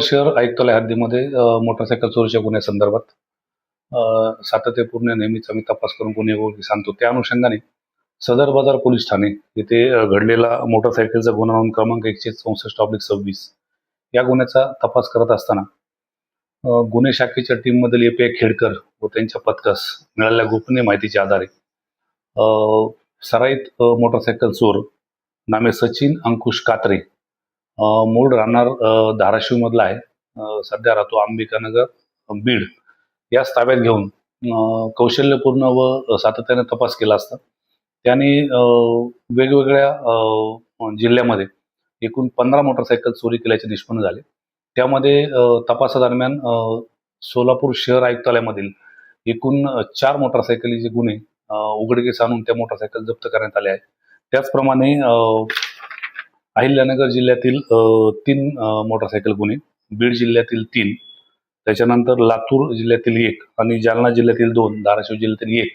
शहर आयुक्तालय हद्दीमध्ये मोटरसायकल चोरीच्या गुन्ह्यासंदर्भात सातत्यपूर्ण नेहमीच आम्ही तपास करून गुन्हे उघडकीस आणतो. त्या अनुषंगाने सदर बाजार पोलीस ठाणे येथे घडलेला मोटरसायकलचा गुन्हा नोंद क्रमांक 164/26 या गुन्ह्याचा तपास करत असताना गुन्हे शाखेच्या टीममधील ए.पी.आय. खेडकर व त्यांच्या पथकास मिळालेल्या गोपनीय माहितीच्या आधारे सराईत मोटरसायकल चोर नामे सचिन अंकुश कात्रे, मूळ राहणार धाराशिव मधला आहे, सध्या राहतो अंबिकानगर बीड, याच ताब्यात घेऊन कौशल्यपूर्ण व सातत्याने तपास केला असता त्याने वेगवेगळ्या जिल्ह्यामध्ये एकूण 15 मोटरसायकल चोरी केल्याचे निष्पन्न झाले. त्यामध्ये तपासादरम्यान सोलापूर शहर आयुक्तालयामधील एकूण 4 मोटरसायकलीचे गुन्हे उघडकीस आणून त्या मोटरसायकल जप्त करण्यात आले आहेत. त्याचप्रमाणे अहिल्यानगर जिल्ह्यातील 3 मोटरसायकल गुन्हे, बीड जिल्ह्यातील 3, त्याच्यानंतर लातूर जिल्ह्यातील 1 आणि जालना जिल्ह्यातील 2, धाराशिव जिल्ह्यातील 1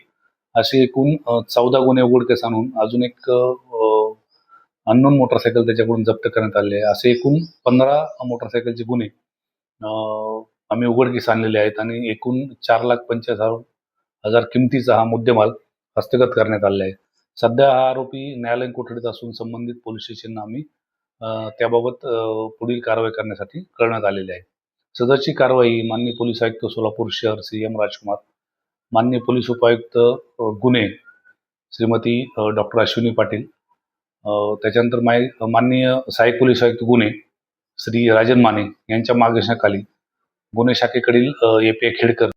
असे एकूण 14 गुन्हे उघडकीस आणून अजून एक अननोन मोटरसायकल त्याच्याकडून जप्त करण्यात आले आहे. असे एकूण 15 मोटरसायकलचे गुन्हे आम्ही उघडकीस आणलेले आहेत आणि एकूण 4,45,000 किमतीचा हा मुद्देमाल हस्तगत करण्यात आलेला आहे. सध्या हा आरोपी न्यायालयीन कोठडीत असून संबंधित पोलीस स्टेशनला आम्ही त्याबाबत पुढील कारवाई करण्यासाठी करण्यात आलेली आहे. सदरची कारवाई माननीय पोलीस आयुक्त सोलापूर शहर श्री एम राजकुमार, माननीय पोलीस उपायुक्त गुन्हे श्रीमती डॉक्टर अश्विनी पाटील, त्याच्यानंतर माननीय सहाय्यक पोलीस आयुक्त गुन्हे श्री राजन माने यांच्या मार्गदर्शनाखाली गुन्हे शाखेकडील ए.पी.आय. खेडकर